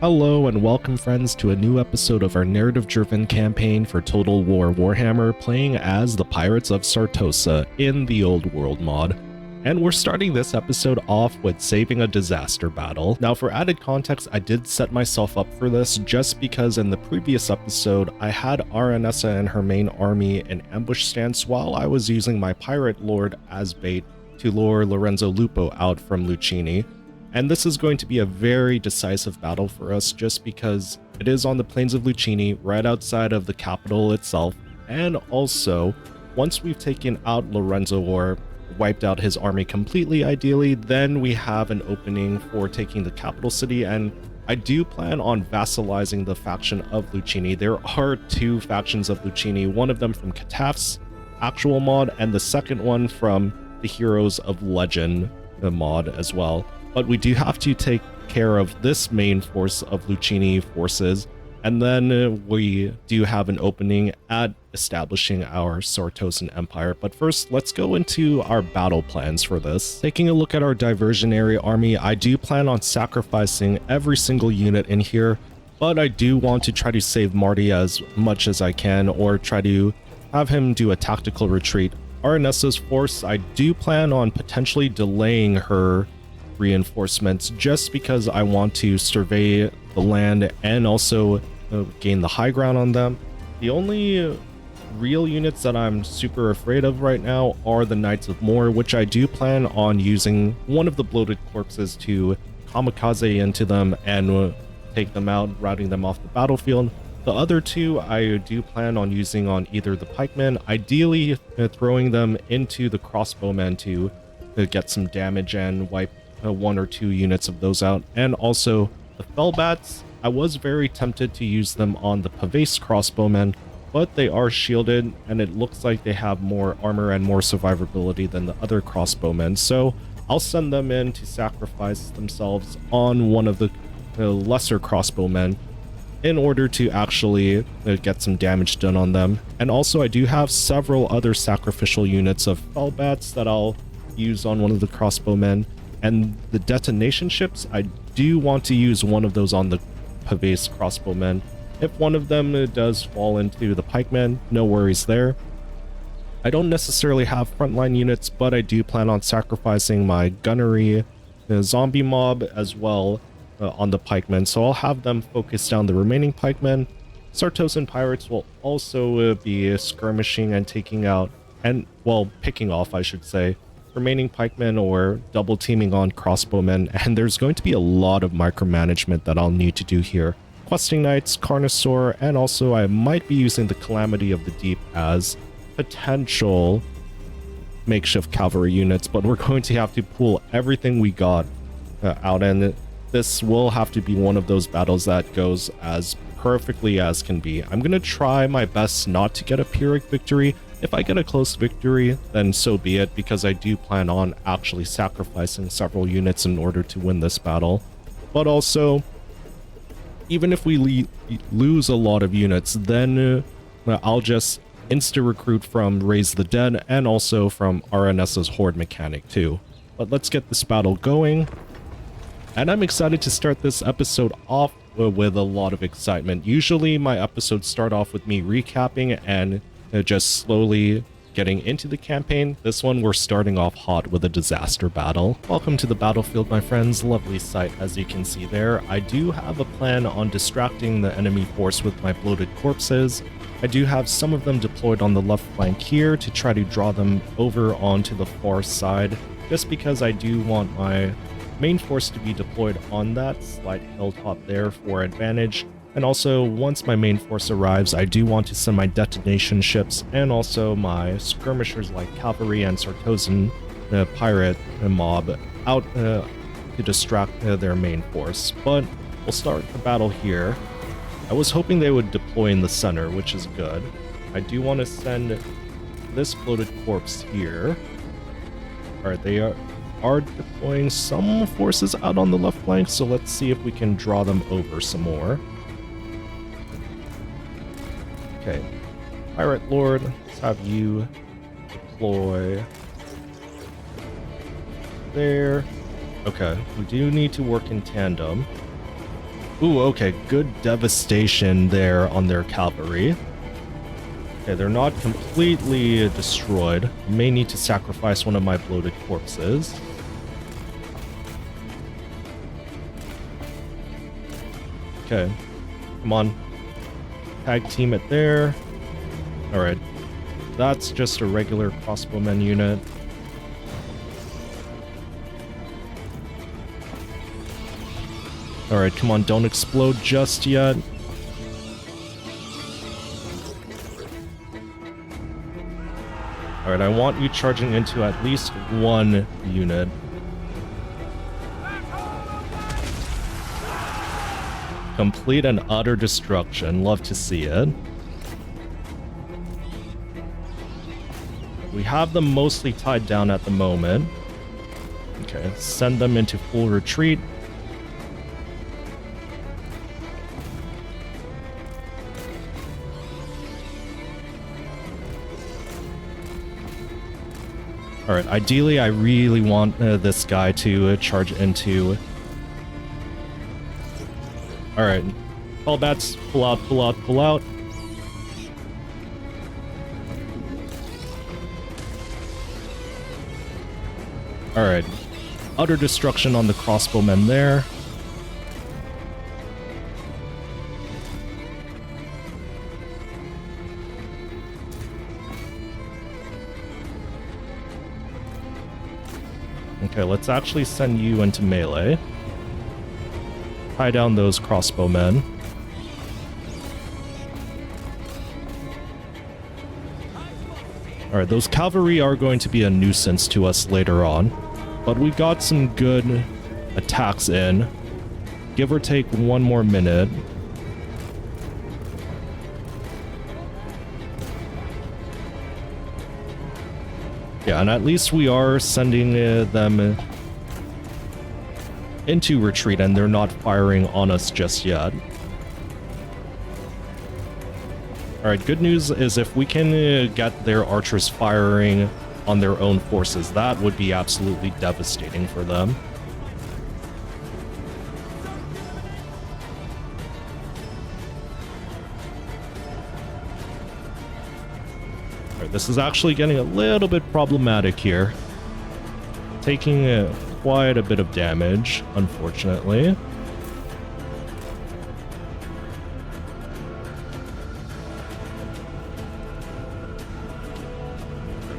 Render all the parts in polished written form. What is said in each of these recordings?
Hello and welcome friends to a new episode of our narrative-driven campaign for Total War Warhammer, playing as the Pirates of Sartosa in the Old World mod. And we're starting this episode off with saving a disaster battle. Now for added context, I did set myself up for this just because in the previous episode, I had Aranessa and her main army in ambush stance while I was using my Pirate Lord as bait to lure Lorenzo Lupo out from Lucini. And this is going to be a very decisive battle for us just because it is on the plains of Lucini, right outside of the capital itself. And also, once we've taken out Lorenzo or wiped out his army completely ideally, then we have an opening for taking the capital city. And I do plan on vassalizing the faction of Lucini. There are two factions of Lucini, one of them from Kataf's actual mod and the second one from the Heroes of Legend mod as well. But we do have to take care of this main force of Lucini forces, and then we do have an opening at establishing our Sartosan Empire. But first, let's go into our battle plans for this. Taking a look at our diversionary army, I do plan on sacrificing every single unit in here, but I do want to try to save Marty as much as I can, or try to have him do a tactical retreat. Aranessa's force, I do plan on potentially delaying her reinforcements just because I want to survey the land and also gain the high ground on them. The only real units that I'm super afraid of right now are the Knights of More, which I do plan on using one of the bloated corpses to kamikaze into them and take them out, routing them off the battlefield. The other two I do plan on using on either the pikemen, ideally throwing them into the crossbowmen to get some damage and wipe one or two units of those out. And also the fellbats, I was very tempted to use them on the Pavese crossbowmen, but they are shielded and it looks like they have more armor and more survivability than the other crossbowmen, so I'll send them in to sacrifice themselves on one of the lesser crossbowmen in order to actually get some damage done on them. And also I do have several other sacrificial units of fellbats that I'll use on one of the crossbowmen. And the detonation ships, I do want to use one of those on the Pavese crossbowmen. If one of them does fall into the pikemen, no worries there. I don't necessarily have frontline units, but I do plan on sacrificing my gunnery zombie mob as well on the pikemen, so I'll have them focus down the remaining pikemen. Sartosan pirates will also be skirmishing and taking out, and well, picking off I should say, remaining pikemen or double teaming on crossbowmen, and there's going to be a lot of micromanagement that I'll need to do here. Questing Knights, Carnosaur, and also I might be using the Calamity of the Deep as potential makeshift cavalry units, but we're going to have to pull everything we got out, and this will have to be one of those battles that goes as perfectly as can be. I'm going to try my best not to get a Pyrrhic victory. If I get a close victory, then so be it, because I do plan on actually sacrificing several units in order to win this battle. But also, even if we lose a lot of units, then I'll just insta-recruit from Raise the Dead and also from Aranessa's Horde mechanic too. But let's get this battle going. And I'm excited to start this episode off with a lot of excitement. Usually my episodes start off with me recapping and just slowly getting into the campaign. This one we're starting off hot with a disaster battle. Welcome to the battlefield, my friends. Lovely sight as you can see there. I do have a plan on distracting the enemy force with my bloated corpses. I do have some of them deployed on the left flank here to try to draw them over onto the far side, just because I do want my main force to be deployed on that slight hilltop there for advantage. And also, once my main force arrives, I do want to send my detonation ships and also my skirmishers like cavalry and Sartosan pirate mob out to distract their main force. But we'll start the battle here. I was hoping they would deploy in the center, which is good. I do want to send this bloated corpse here. Alright, they are deploying some forces out on the left flank, so let's see if we can draw them over some more. Okay, Pirate Lord, let's have you deploy there. Okay, we do need to work in tandem. Ooh, okay, good devastation there on their cavalry. Okay, they're not completely destroyed. May need to sacrifice one of my bloated corpses. Okay, come on. Tag team it there. Alright, that's just a regular crossbowman unit. Alright, come on, don't explode just yet. Alright, I want you charging into at least one unit. Complete and utter destruction. Love to see it. We have them mostly tied down at the moment. Okay, send them into full retreat. Alright, ideally I really want this guy to charge into... Alright, all bats, pull out, pull out, pull out. Alright, utter destruction on the crossbowmen there. Okay, let's actually send you into melee. Tie down those crossbowmen. Alright, those cavalry are going to be a nuisance to us later on, but we got some good attacks in. Give or take one more minute. Yeah, and at least we are sending them into retreat and they're not firing on us just yet. Alright, good news is if we can get their archers firing on their own forces, that would be absolutely devastating for them. Alright, this is actually getting a little bit problematic here. Taking quite a bit of damage, unfortunately.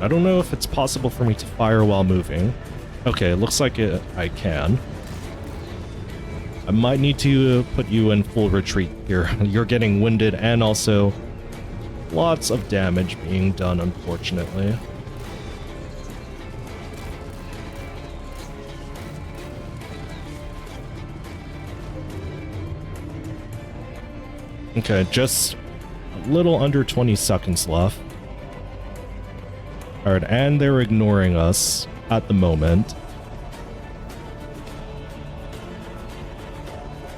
I don't know if it's possible for me to fire while moving. Okay, it looks like I can. I might need to put you in full retreat here. You're getting winded and also lots of damage being done, unfortunately. Okay, just a little under 20 seconds left. Alright, and they're ignoring us at the moment.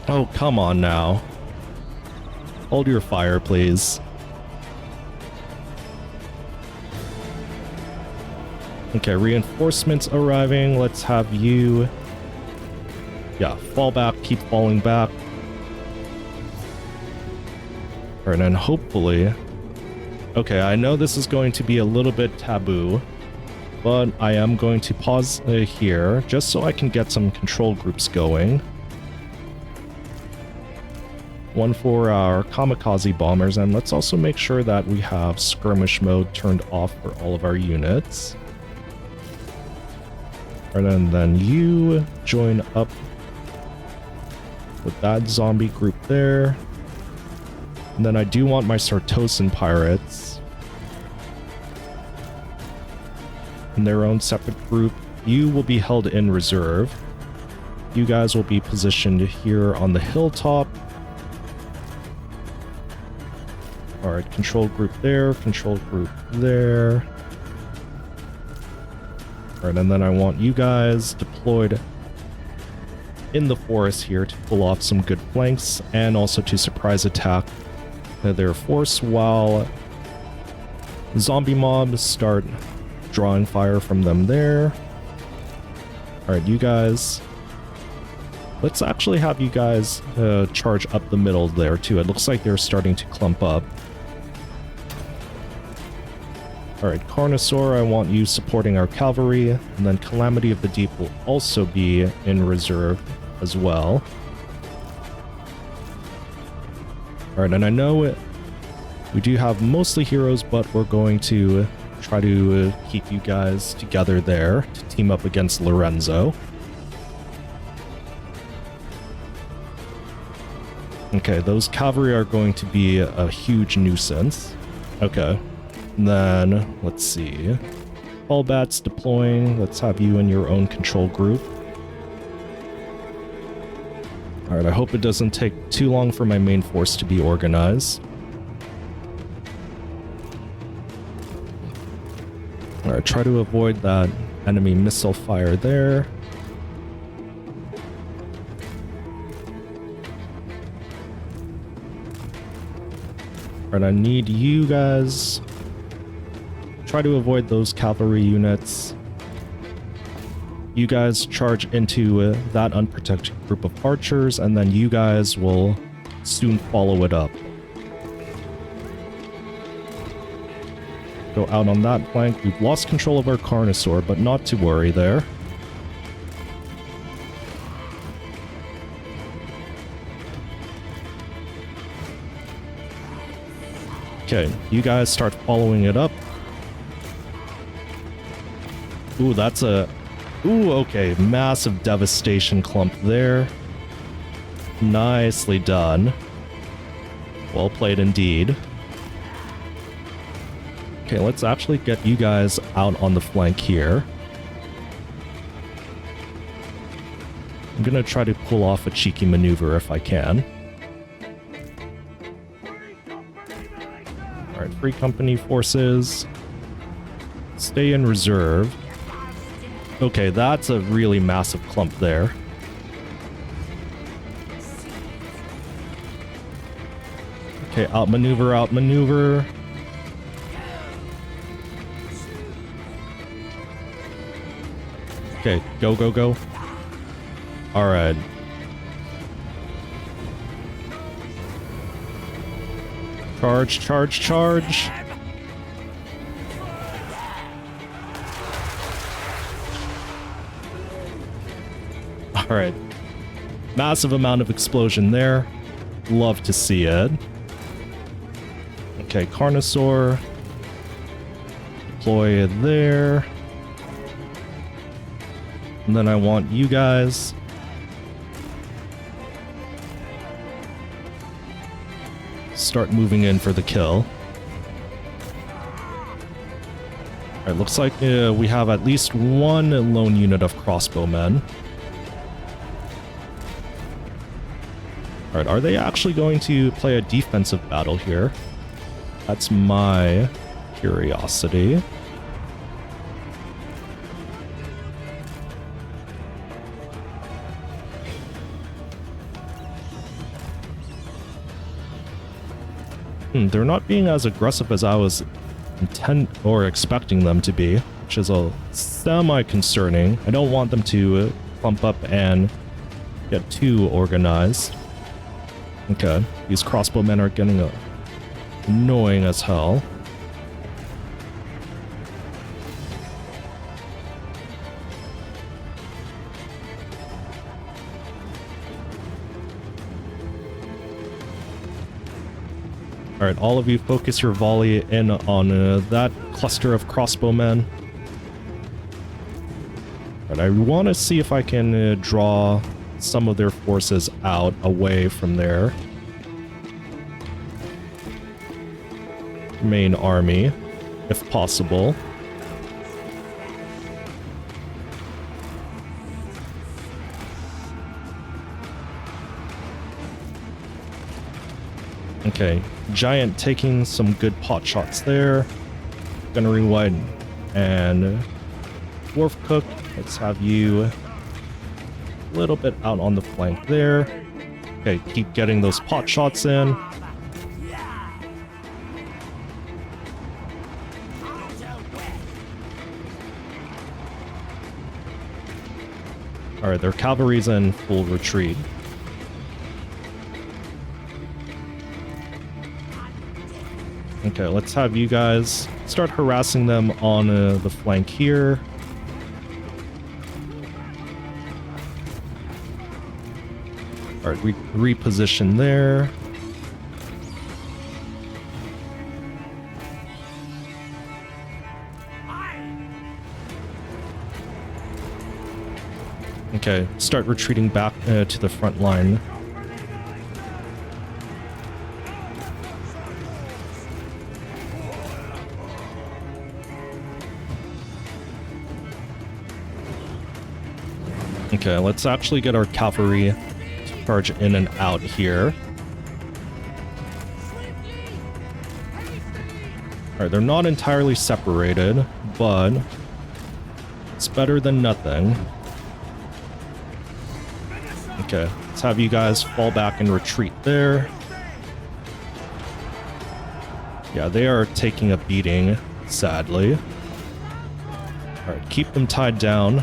Oh, come on now. Hold your fire, please. Okay, reinforcements arriving. Let's have you... Yeah, fall back, keep falling back. Alright, and hopefully... Okay, I know this is going to be a little bit taboo, but I am going to pause here just so I can get some control groups going. One for our kamikaze bombers, and let's also make sure that we have skirmish mode turned off for all of our units. And then you join up with that zombie group there. And then I do want my Sartosan pirates in their own separate group. You will be held in reserve. You guys will be positioned here on the hilltop. Alright, control group there, control group there. Alright, and then I want you guys deployed in the forest here to pull off some good flanks and also to surprise attack their force while zombie mobs start drawing fire from them there. Alright, you guys Let's actually have you guys charge up the middle there too. It looks like they're starting to clump up. Alright, Carnosaur, I want you supporting our cavalry, and then Calamity of the Deep will also be in reserve as well. Alright, and I know we do have mostly heroes, but we're going to try to keep you guys together there to team up against Lorenzo. Okay, those cavalry are going to be a huge nuisance. Okay. And then, let's see. All bats deploying. Let's have you in your own control group. Alright, I hope it doesn't take too long for my main force to be organized. Alright, try to avoid that enemy missile fire there. Alright, I need you guys. Try to avoid those cavalry units. You guys charge into that unprotected group of archers, and then you guys will soon follow it up. Go out on that flank. We've lost control of our Carnosaur, but not to worry there. Okay, you guys start following it up. Ooh, that's a... Ooh, okay, massive devastation clump there. Nicely done. Well played indeed. Okay, let's actually get you guys out on the flank here. I'm gonna try to pull off a cheeky maneuver if I can. Alright, free company forces. Stay in reserve. Okay, that's a really massive clump there. Okay, outmaneuver, outmaneuver. Okay, go, go, go. Alright. Charge, charge, charge. Alright. Massive amount of explosion there. Love to see it. Okay, Carnosaur. Deploy it there. And then I want you guys. Start moving in for the kill. Alright, looks like we have at least one lone unit of crossbowmen. Alright, are they actually going to play a defensive battle here? That's my curiosity. They're not being as aggressive as I was expecting them to be, which is a semi-concerning. I don't want them to clump up and get too organized. Okay, these crossbowmen are getting annoying as hell. Alright, all of you focus your volley in on that cluster of crossbowmen. Alright, I want to see if I can draw some of their forces out away from their main army, if possible. Okay, Giant taking some good pot shots there. Gunnery White and Dwarf Cook. Let's have you a little bit out on the flank there. Okay, keep getting those pot shots in. Alright, their cavalry's in full retreat. Okay, let's have you guys start harassing them on the flank here. Alright, reposition there. Okay, start retreating back to the front line. Okay, let's actually get our cavalry to charge in and out here. Alright, they're not entirely separated, but it's better than nothing. Okay, let's have you guys fall back and retreat there. Yeah, they are taking a beating, sadly. Alright, keep them tied down.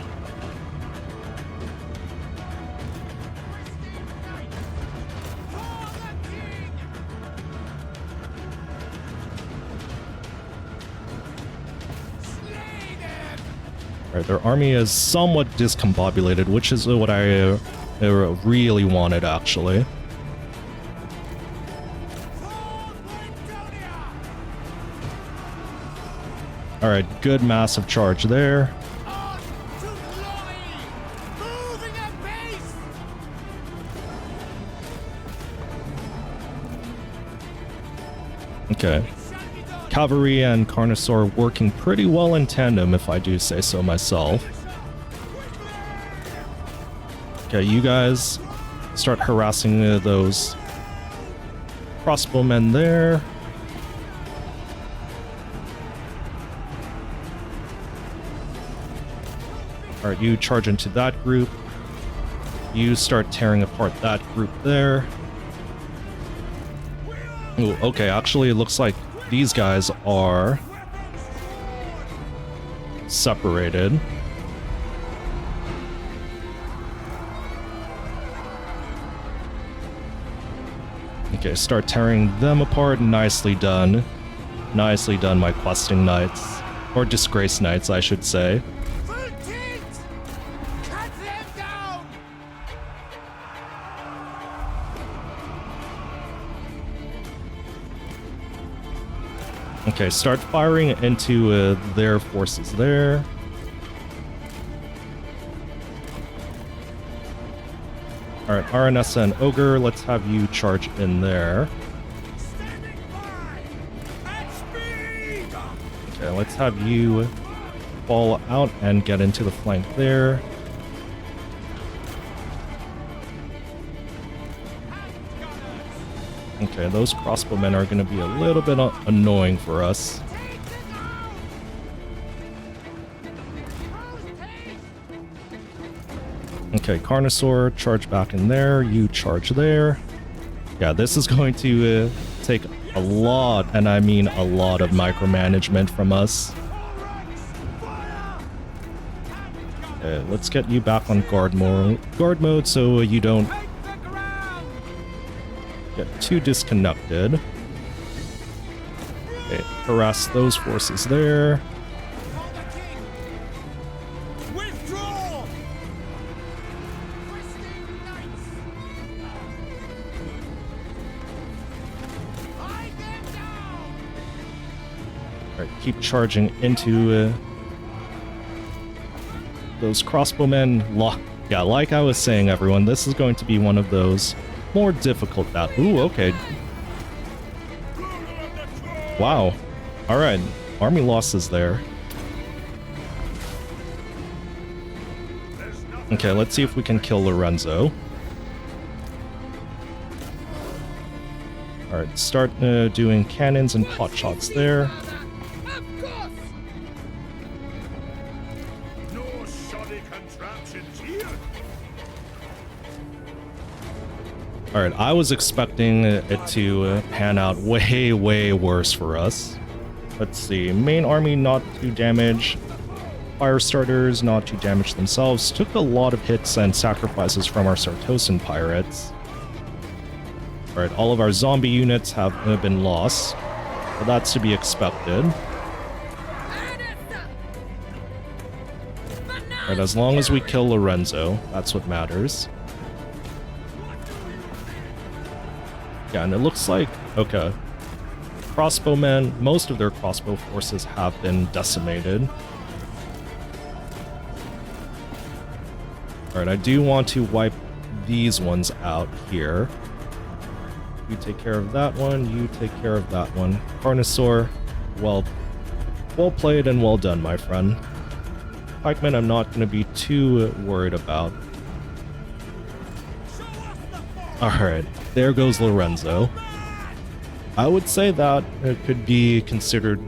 Alright, their army is somewhat discombobulated, which is what I really wanted, actually. Alright, good massive charge there. Okay. Cavalry and Carnosaur working pretty well in tandem, if I do say so myself. Okay, you guys start harassing those crossbowmen there. Alright, you charge into that group. You start tearing apart that group there. Ooh, okay, actually it looks like these guys are separated. Okay, start tearing them apart. Nicely done. Nicely done, my questing knights. Or disgraced knights, I should say. Okay, start firing into their forces there. Alright, Aranessa and Ogre, let's have you charge in there. Okay, let's have you fall out and get into the flank there. Okay, those crossbowmen are going to be a little bit annoying for us. Okay, Carnosaur, charge back in there. You charge there. Yeah, this is going to take a lot, and I mean a lot, of micromanagement from us. Okay, let's get you back on guard mode so you don't get too disconnected. Okay, harass those forces there. Alright, keep charging into those crossbowmen. Yeah, like I was saying, everyone, this is going to be one of those more difficult battles. Ooh, okay. Wow. Alright, army losses there. Okay, let's see if we can kill Lorenzo. Alright, start doing cannons and pot shots there. Alright, I was expecting it to pan out way worse for us. Let's see, main army not too damaged. fire starters not to damage themselves took a lot of hits and sacrifices from our Sartosan pirates. Alright, all of our zombie units have been lost, but that's to be expected. Alright, as long as we kill Lorenzo, that's what matters. Yeah, and it looks like, okay, crossbowmen, most of their crossbow forces have been decimated. Alright, I do want to wipe these ones out here. You take care of that one, you take care of that one. Carnosaur, well played and well done, my friend. Pikemen I'm not going to be too worried about. Alright, there goes Lorenzo. I would say that it could be considered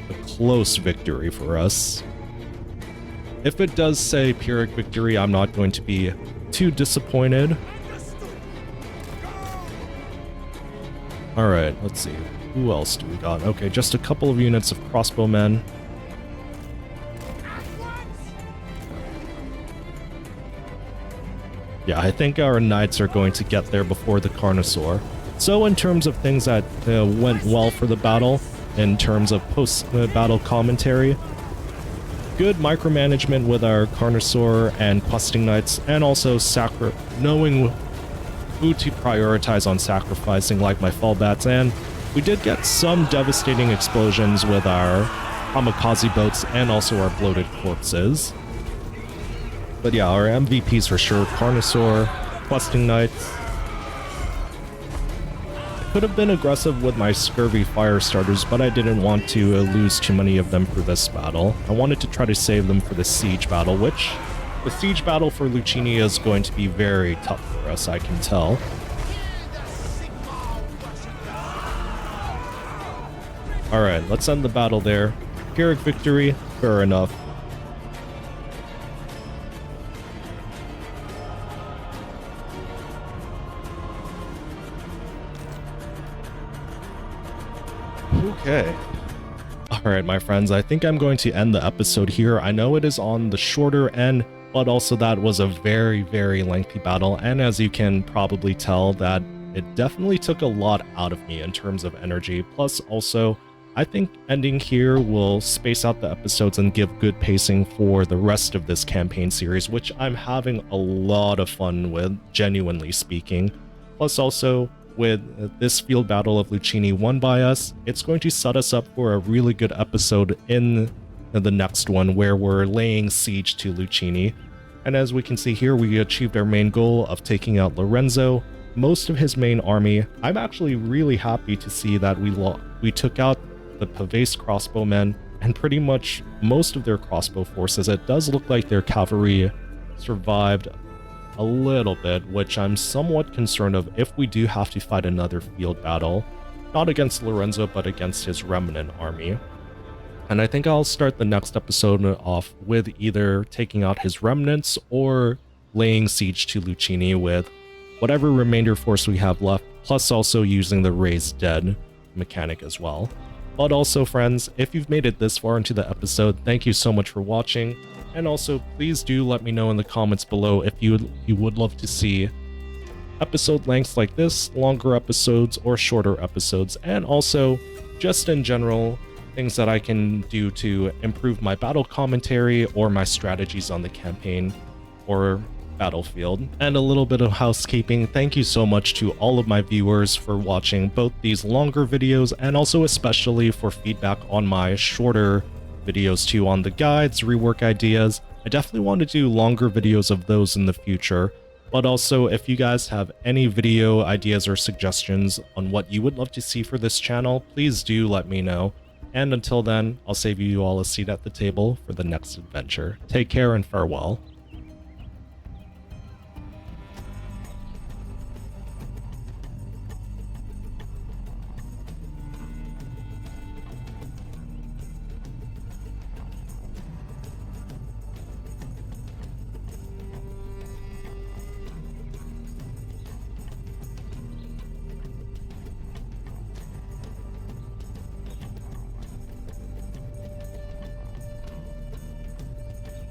a close victory for us. If it does say Pyrrhic victory, I'm not going to be too disappointed. Alright, let's see. Who else do we got? Okay, just a couple of units of crossbowmen. Yeah, I think our knights are going to get there before the Carnosaur. So in terms of things that went well for the battle, in terms of post-battle commentary, good micromanagement with our Carnosaur and questing knights, and also knowing who to prioritize on sacrificing, like my fallbats, and we did get some devastating explosions with our kamikaze boats and also our bloated corpses. But yeah, our MVPs for sure, Carnosaur, questing knights. I could have been aggressive with my scurvy fire starters, but I didn't want to lose too many of them for this battle. I wanted to try to save them for the siege battle, which the siege battle for Lucini is going to be very tough for us, I can tell. Alright, let's end the battle there. Pyrrhic victory, fair enough. Okay. Alright, my friends, I think I'm going to end the episode here. I know it is on the shorter end, but also that was a very, very lengthy battle, and as you can probably tell, that it definitely took a lot out of me in terms of energy. Plus, also, I think ending here will space out the episodes and give good pacing for the rest of this campaign series, which I'm having a lot of fun with, genuinely speaking. Plus, also, with this field battle of Lucini won by us, it's going to set us up for a really good episode in the next one where we're laying siege to Lucini. And as we can see here, we achieved our main goal of taking out Lorenzo, most of his main army. I'm actually really happy to see that we took out the Pavese crossbowmen and pretty much most of their crossbow forces. It does look like their cavalry survived a little bit, which I'm somewhat concerned of if we do have to fight another field battle, not against Lorenzo, but against his remnant army. And I think I'll start the next episode off with either taking out his remnants or laying siege to Lucini with whatever remainder force we have left, plus also using the raised dead mechanic as well. But also, friends, if you've made it this far into the episode, thank you so much for watching. And also, please do let me know in the comments below if you would love to see episode lengths like this, longer episodes, or shorter episodes. And also, just in general, things that I can do to improve my battle commentary or my strategies on the campaign or battlefield. And a little bit of housekeeping. Thank you so much to all of my viewers for watching both these longer videos and also especially for feedback on my shorter videos too, on the guides, rework ideas. I definitely want to do longer videos of those in the future, but also if you guys have any video ideas or suggestions on what you would love to see for this channel, please do let me know. And until then, I'll save you all a seat at the table for the next adventure. Take care and farewell.